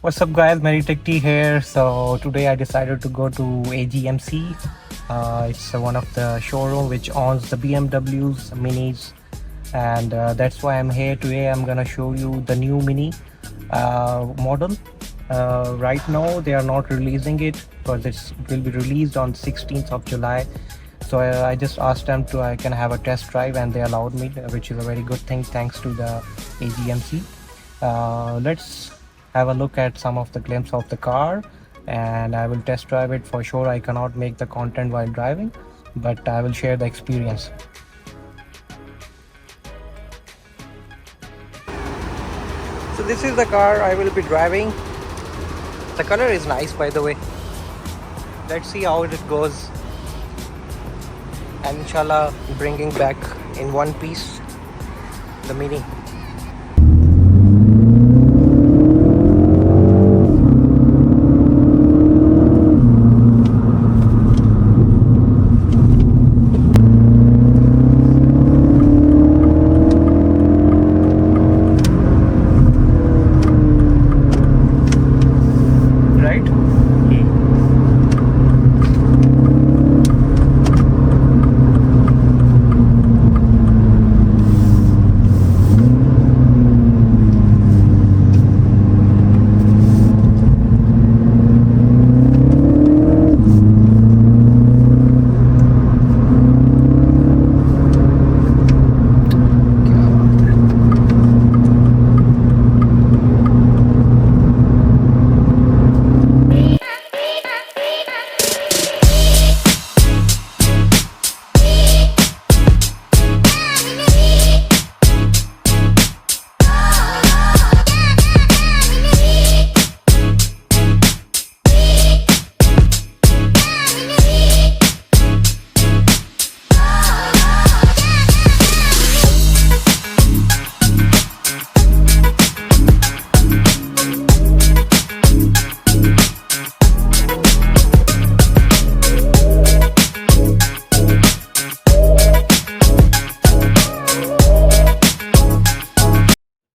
What's up guys, Meritech here. So today I decided to go to AGMC. It's one of the showroom which owns the BMWs, minis, and that's why I'm here today. I'm gonna show you the new mini model. Right now they are not releasing it because it will be released on 16th of July. So I just asked them to I can have a test drive and they allowed me, which is a very good thing thanks to the AGMC. Let's have a look at some of the glimpse of the car and I will test drive it. For sure I cannot make the content while driving, but I will share the experience. So this is the car I will be driving. The color is nice, by the way. Let's see how it goes, and inshallah bringing back in one piece the mini.